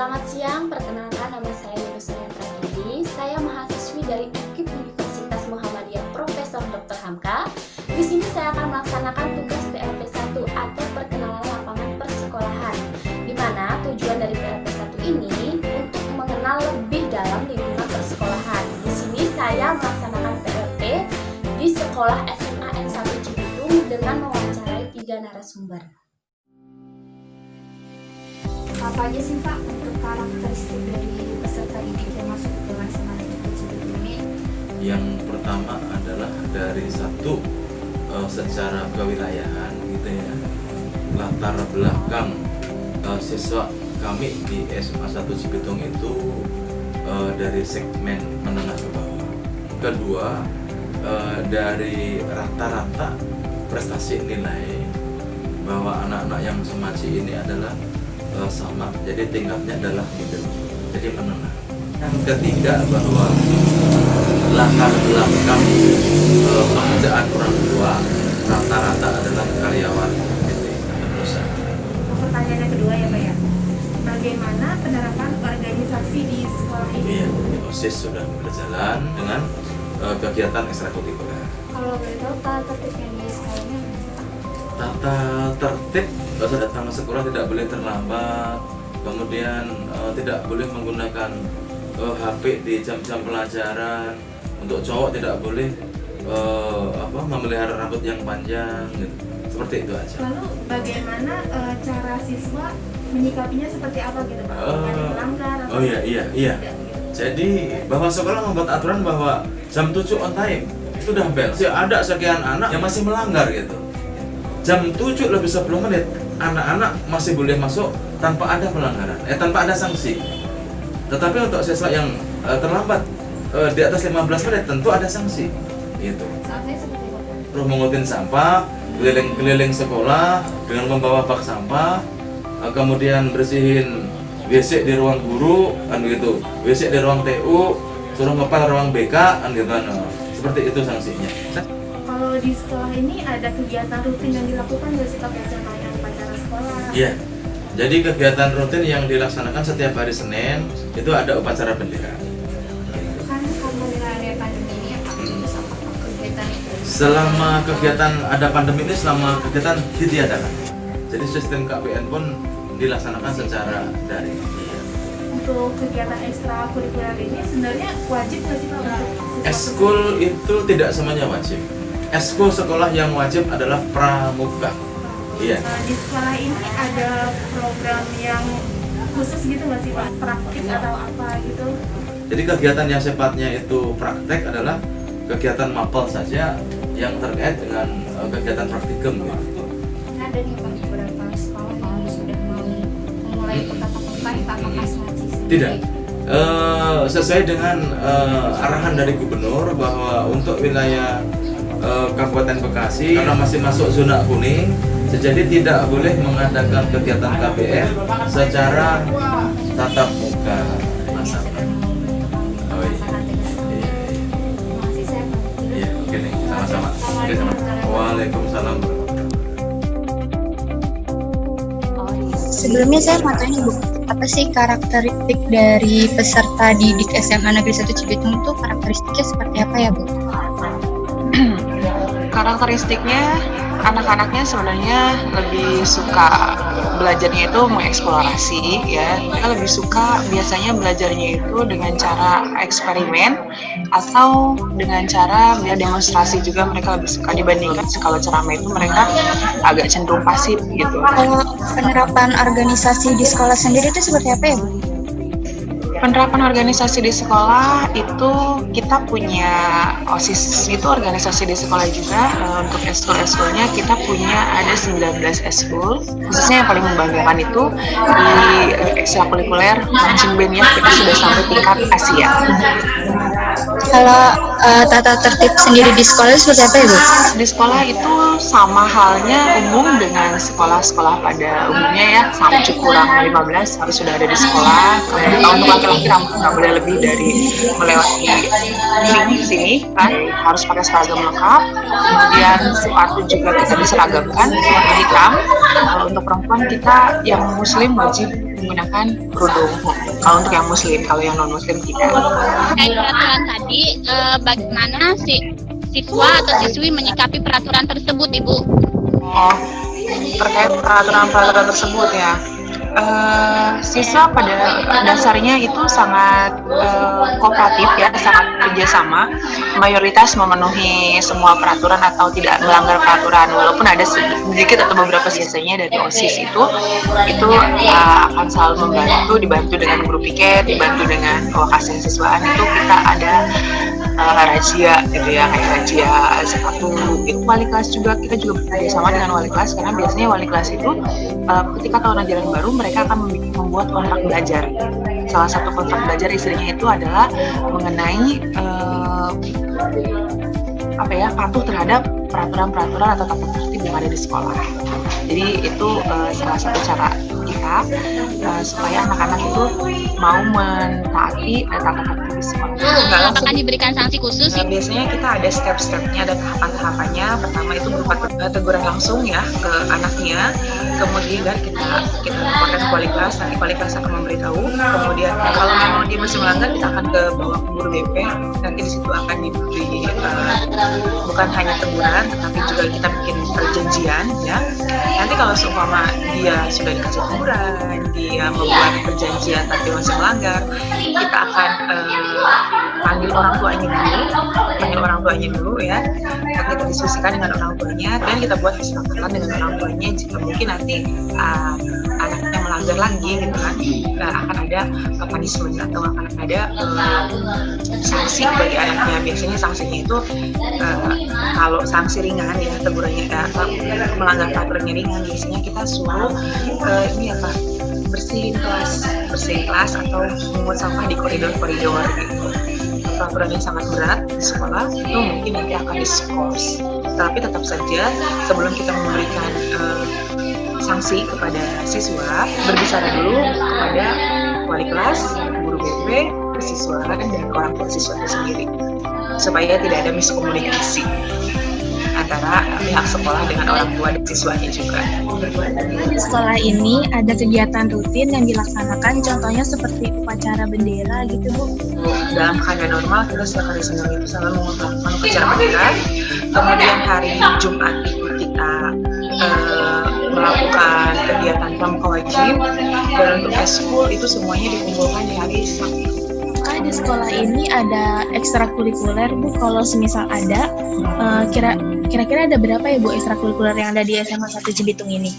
Selamat siang, perkenalkan nama saya Yunusaya Pratidi. Saya mahasiswi dari UKIP Universitas Muhammadiyah Profesor Dr. Hamka. Di sini saya akan melaksanakan tugas PLP 1 atau perkenalan lapangan persekolahan, di mana tujuan dari PLP 1 ini untuk mengenal lebih dalam lingkungan persekolahan. Di sini saya melaksanakan PLP di Sekolah SMA N1 Cibitung dengan mewawancarai 3 narasumber. Apa aja sih Pak untuk karakteristik dari peserta didik yang masuk ke SMA Negeri Cibitung ini? Yang pertama adalah dari satu secara kewilayahan gitu ya, latar belakang siswa kami di SMA 1 Cibitung itu dari segmen menengah ke bawah. Kedua, dari rata-rata prestasi nilai bahwa anak-anak yang semaci ini adalah sama, jadi tingkatnya adalah middle, jadi menengah. Yang ketiga, bahwa latar belakang pekerjaan orang tua rata-rata adalah karyawan PT perusahaan. Pertanyaan yang kedua ya Pak ya, bagaimana penerapan organisasi di sekolah ini? Iya, OSIS sudah berjalan dengan kegiatan ekstrakurikuler. Kalau boleh tahu tata tertib yang di sekolahnya? Tata tertib, saat datang ke sekolah tidak boleh terlambat, kemudian tidak boleh menggunakan HP di jam-jam pelajaran. Untuk cowok tidak boleh memelihara rambut yang panjang, gitu. Seperti itu aja. Lalu bagaimana cara siswa menyikapinya seperti apa gitu Pak? Ada melanggar atau iya. tidak, gitu? Jadi bahwa sekolah membuat aturan bahwa jam 7 on time sudah bel. Ada sekian anak yang masih melanggar gitu. Jam 7 lebih 10 menit anak-anak masih boleh masuk tanpa ada pelanggaran, tanpa ada sanksi. Tetapi untuk siswa yang terlambat di atas 15 menit tentu ada sanksi. Gitu. Saatnya seperti apa? Terus mengutin sampah, keliling-keliling sekolah dengan membawa bak sampah, kemudian bersihin WC di ruang guru, kan begitu. WC di ruang TU, suruh ngepel ruang BK, kan gitu. Nah, seperti itu sanksinya. Kalau di sekolah ini ada kegiatan rutin yang dilakukan nggak sih Pak, contohnya upacara sekolah? Iya. Jadi kegiatan rutin yang dilaksanakan setiap hari Senin itu ada upacara bendera. Kan karena ada pandemi ini ya Pak, terus apakah kegiatan itu? Selama kegiatan ada pandemi ini, selama kegiatan ditiadakan. Jadi sistem KPN pun dilaksanakan secara daring. Iya. Untuk kegiatan ekstrakurikuler ini sebenarnya wajib nggak sih Pak untuk siswa? Eskul itu tidak semuanya wajib. Eskul sekolah yang wajib adalah pramuka. Iya. Di sekolah ini ada program yang khusus gitu nggak sih Pak? Praktik atau apa gitu? Jadi kegiatan yang sifatnya itu praktek adalah kegiatan mapel saja yang terkait dengan kegiatan praktikum. Gitu. Ada nih Pak beberapa sekolah yang sudah mau memulai tatap muka itu apakah masih Tidak. Sesuai dengan arahan dari gubernur bahwa untuk wilayah Kabupaten Bekasi karena masih masuk zona kuning, jadi tidak boleh mengadakan kegiatan KBR secara tatap muka. Oh iya. Iya, oke nih, sama-sama. Oke, sama. Waalaikumsalam. Sebelumnya saya mau tanya Bu, apa sih karakteristik dari peserta didik SMA Negeri 1 Cibitung itu karakteristiknya seperti apa ya Bu? Karakteristiknya anak-anaknya sebenarnya lebih suka belajarnya itu mengeksplorasi ya. Mereka lebih suka biasanya belajarnya itu dengan cara eksperimen atau dengan cara demonstrasi juga mereka lebih suka dibandingkan kalau ceramah itu mereka agak cenderung pasif gitu. Kalau penerapan organisasi di sekolah sendiri itu seperti apa ya Bu? Penerapan organisasi di sekolah itu kita punya OSIS itu organisasi di sekolah juga. Untuk eskul-eskulnya kita punya ada 19 eskul. Khususnya yang paling membanggakan itu di ekstrakurikuler marching band ya, kita sudah sampai tingkat Asia. Kalau tata tertib sendiri di sekolah itu seperti apa ya Bu? Di sekolah itu sama halnya umum dengan sekolah-sekolah pada umumnya ya, sampai kurang 15 harus sudah ada di sekolah. Kalau untuk laki-laki rambut nggak boleh lebih dari melewati sini kan, harus pakai seragam lengkap. Kemudian sepatu juga kita diseragamkan warna hitam. Kalau untuk perempuan kita yang muslim wajib menggunakan kerudung. Kalau untuk yang muslim, kalau yang non muslim tidak. Terkait peraturan tadi, bagaimana siswa atau siswi menyikapi peraturan tersebut, Ibu? Oh, terkait peraturan-peraturan tersebut ya. Siswa pada dasarnya itu sangat kooperatif ya, sangat kerjasama, mayoritas memenuhi semua peraturan atau tidak melanggar peraturan, walaupun ada sedikit atau beberapa sisanya dari OSIS itu akan selalu dibantu dengan guru piket, dibantu dengan lokasi siswaan. Itu kita ada razia gitu ya, kayak razia sepatu. Itu wali kelas juga, kita juga bekerja sama dengan wali kelas, karena biasanya wali kelas itu ketika tahun ajaran baru mereka akan membuat kontrak belajar. Salah satu kontrak belajar istilahnya itu adalah mengenai patuh terhadap peraturan-peraturan atau tata tertib yang ada di sekolah. Jadi itu salah satu cara kita supaya anak-anak itu mau mentaati tata tertib di sekolah. Apakah diberikan sanksi khusus? Biasanya kita ada step-stepnya, ada tahapan-tahapannya. Pertama itu berupa teguran langsung ya ke anaknya. Kemudian kita laporkan ke wali kelas, nanti wali kelas akan memberitahu. Kemudian kalau memang dia masih melanggar, kita akan ke bawah ke guru BP. Nanti di situ akan diberi bukan hanya teguran, tetapi juga kita bikin perjanjian ya. Nanti kalau seumpama dia sudah dikasih teguran, dia membuat perjanjian tapi masih melanggar, kita akan panggil orang tuanya dulu ya. Kita diskusikan dengan orang tuanya dan kita buat kesepakatan dengan orang tuanya jika mungkin nanti anaknya melanggar lagi gitu kan, akan ada punishment atau akan ada sanksi bagi anaknya. Biasanya sanksinya itu kalau sanksi ringan ya, tegurannya melanggar peraturannya ringan, biasanya kita suruh bersihin kelas atau memungut sampah di koridor-koridor gitu. Peraturan yang sangat berat di sekolah itu mungkin nanti akan diskors. Tapi tetap saja sebelum kita memberikan sanksi kepada siswa, berbicara dulu kepada wali kelas, guru BP, siswa dan orang tua siswa itu sendiri, supaya tidak ada miskomunikasi antara pihak sekolah dengan orang tua dan siswanya juga. Di sekolah ini ada kegiatan rutin yang dilaksanakan, contohnya seperti upacara bendera gitu, Bu. Dalam keadaan normal kita setiap hari Senin itu selalu melakukan upacara bendera. Kemudian hari Jumat itu kita melakukan kegiatan pramuka wajib, dan untuk eskul itu semuanya dikumpulkan di hari Sabtu. Di sekolah ini ada ekstrakurikuler, Bu. Kalau semisal ada, kira-kira ada berapa ya, Bu, ekstrakurikuler yang ada di SMA 1 Cibitung ini?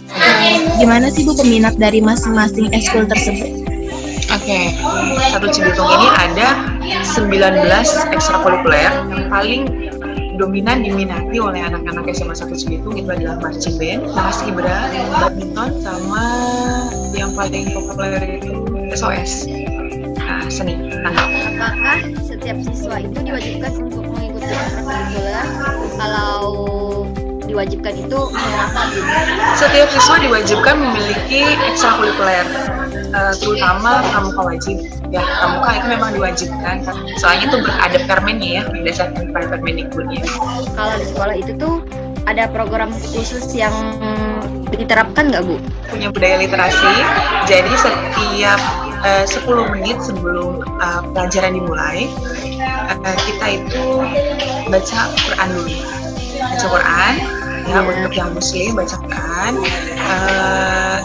Gimana sih, Bu, peminat dari masing-masing ekskul tersebut? Oke, 1 Cibitung ini ada 19 ekstrakurikuler. Yang paling dominan diminati oleh anak-anak SMA 1 Cibitung itu adalah marching band, paskibra, badminton, sama yang paling populer itu SOS. Seni tanggal. Apakah setiap siswa itu diwajibkan untuk mengikuti ekstrakurikuler? Kalau diwajibkan itu mengapa? Setiap siswa diwajibkan memiliki ekstrakurikuler, terutama pramuka wajib. Ya, pramuka itu memang diwajibkan, soalnya itu ada permennya ya, berdasarkan Permendikbudnya. Kalau di sekolah itu tuh ada program khusus yang diterapkan nggak, Bu? Punya budaya literasi, jadi setiap 10 menit sebelum pelajaran dimulai, kita itu baca Quran dulu. Baca Quran, ya, untuk yang muslim baca Quran,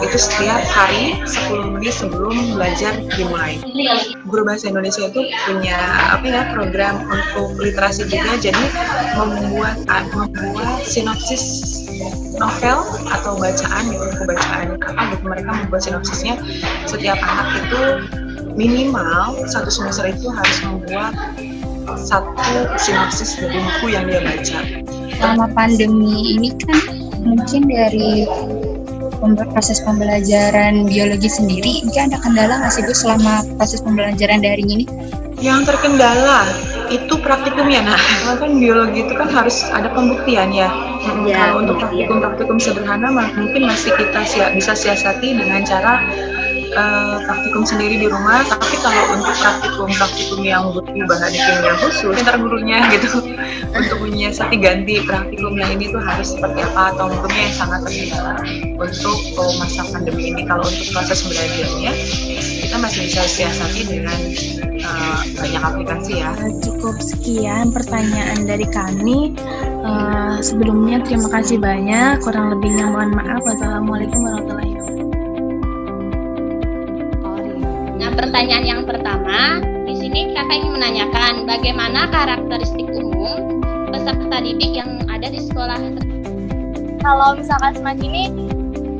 itu setiap hari 10 menit sebelum belajar dimulai. Guru Bahasa Indonesia itu punya program untuk literasi juga, jadi membuat sinopsis novel atau bacaan, buku bacaan buku mereka membuat sinopsisnya. Setiap anak itu minimal satu semester itu harus membuat satu sinopsis dari buku yang dia baca. Selama pandemi ini kan mungkin dari proses pembelajaran biologi sendiri, mungkin ada kendala nggak sih, Bu, selama proses pembelajaran daring ini? Yang terkendala itu praktikumnya. Nah, kan biologi itu kan harus ada pembuktian ya. Kalau untuk praktikum sederhana mungkin masih kita bisa siasati dengan cara praktikum sendiri di rumah, tapi kalau untuk praktikum yang butuh bahan kimia khusus, pintar gurunya gitu untuk menyiasati ganti praktikum yang ini tuh harus seperti apa, atau gurunya yang sangat terbiasa untuk masa pandemi ini. Kalau untuk proses belajarnya kita masih bisa siasati dengan banyak aplikasi ya. Cukup sekian pertanyaan dari kami. Sebelumnya terima kasih banyak. Kurang lebihnya mohon maaf. Wassalamualaikum warahmatullahi wabarakatuh. Nah, pertanyaan yang pertama, di sini kakak ingin menanyakan bagaimana karakteristik umum peserta didik yang ada di sekolah. Kalau misalkan semacam ini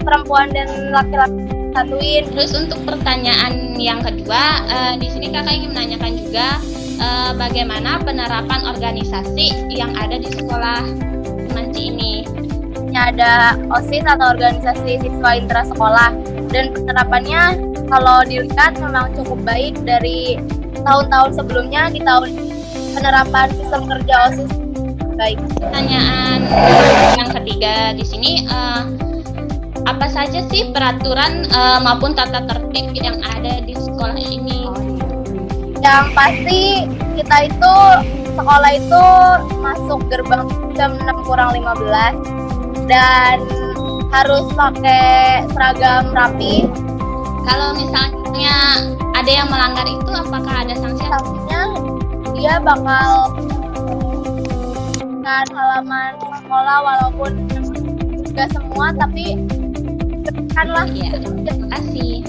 perempuan dan laki-laki satuin. Terus untuk pertanyaan yang kedua, di sini kakak ingin menanyakan juga bagaimana penerapan organisasi yang ada di sekolah Manci ini. Ada OSIS atau organisasi siswa intrasekolah, dan penerapannya kalau dilihat memang cukup baik dari tahun-tahun sebelumnya. Di tahun penerapan sistem kerja OSIS baik. Pertanyaan yang ketiga di sini, apa saja sih peraturan maupun tata tertib yang ada di sekolah ini? Yang pasti kita itu sekolah itu masuk gerbang jam 6:15 dan harus pakai seragam rapi. Kalau misalnya ada yang melanggar itu, apakah ada sanksi? Sanksinya dia bakal dengan halaman sekolah, walaupun nggak semua tapi kan lah. Ya, terima kasih.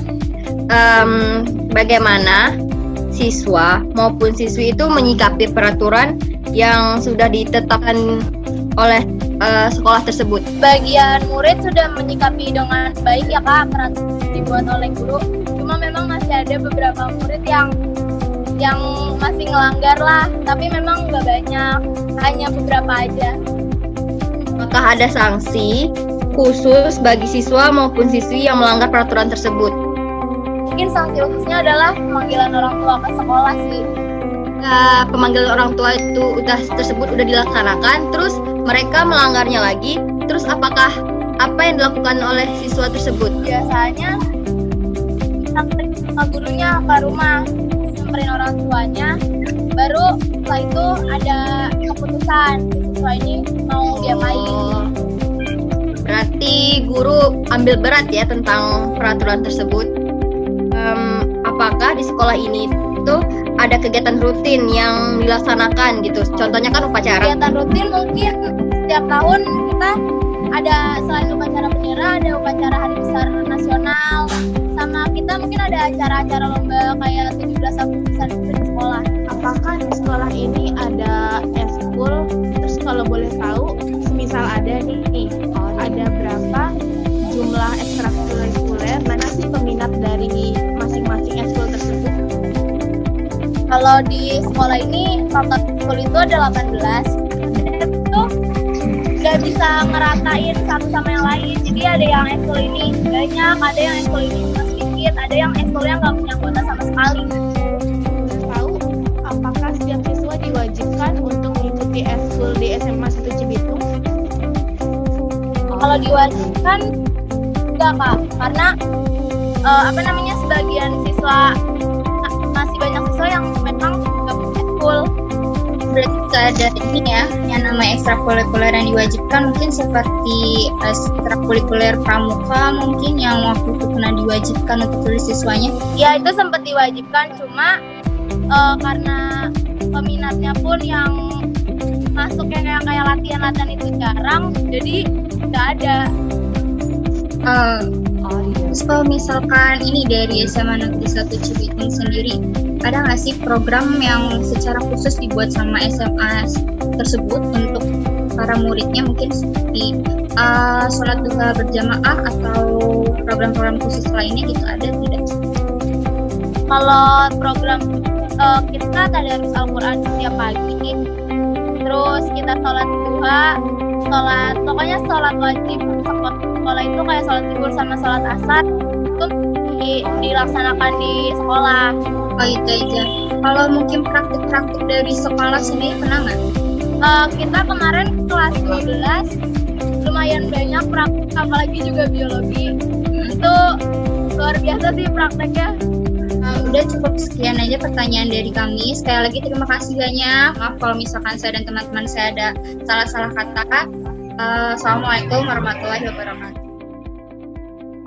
Bagaimana siswa maupun siswi itu menyikapi peraturan yang sudah ditetapkan oleh sekolah tersebut? Bagian murid sudah menyikapi dengan baik ya Kak, peraturan dibuat oleh guru. Cuma memang masih ada beberapa murid yang masih ngelanggar lah, tapi memang nggak banyak, hanya beberapa aja. Apakah ada sanksi khusus bagi siswa maupun siswi yang melanggar peraturan tersebut? Mungkin sanksi khususnya adalah pemanggilan orang tua ke sekolah sih. Pemanggilan orang tua itu tersebut udah dilaksanakan, terus mereka melanggarnya lagi, terus apa yang dilakukan oleh siswa tersebut? Biasanya samperin sama gurunya ke rumah, samperin orang tuanya, baru setelah itu ada keputusan siswa ini mau diapain. Berarti guru ambil berat ya tentang peraturan tersebut. Apakah di sekolah ini tuh ada kegiatan rutin yang dilaksanakan gitu? Contohnya kan upacara. Kegiatan rutin mungkin setiap tahun kita ada, selain upacara bendera, ada upacara hari besar nasional, sama kita mungkin ada acara-acara lomba kayak 17 Agustus di sekolah. Apakah di sekolah ini ada eskul? Terus kalau boleh tahu, semisal ada nih, ada berapa jumlah ekstrakurikuler? Mana sih peminat dari masing-masing eskul tersebut? Kalau di sekolah ini total eskul itu ada 18. Itu nggak bisa ngeratain satu sama yang lain. Jadi ada yang eskul ini banyak, ada yang eskul ini cuma sedikit, ada yang eskulnya nggak punya kuota sama sekali. Tahu apakah setiap siswa diwajibkan untuk mengikuti eskul di SMA 1 Cibitung? Kalau diwajibkan enggak Kak, karena sebagian siswa, masih banyak siswa yang memang nggak punya eskul. Berarti nggak ada ini ya, yang namanya ekstrakurikuler yang diwajibkan, mungkin seperti ekstrakurikuler pramuka mungkin yang waktu itu pernah diwajibkan untuk tulis siswanya. Ya itu sempat diwajibkan, cuma karena peminatnya pun yang masuk kayak latihan-latihan itu jarang, jadi nggak ada. Terus kalau misalkan ini dari SMA Negeri 1 Cibitung sendiri, ada nggak sih program yang secara khusus dibuat sama SMA tersebut untuk para muridnya, mungkin seperti sholat duha berjamaah atau program-program khusus lainnya gitu, ada tidak? Kalau program kita tadarus Al-Quran setiap pagi, terus kita sholat duha, pokoknya sholat wajib sekolah itu kayak sholat zuhur sama sholat asar itu dilaksanakan di sekolah. Oh itu aja. Kalau mungkin praktik-praktik dari sekolah sendiri pernah nggak? Kita kemarin kelas 12 lumayan banyak praktik, apalagi juga biologi. Itu luar luar biasa sih prakteknya. Udah cukup sekian aja pertanyaan dari kami. Sekali lagi terima kasih banyak. Maaf kalau misalkan saya dan teman-teman saya ada salah-salah kata. Assalamualaikum warahmatullahi wabarakatuh.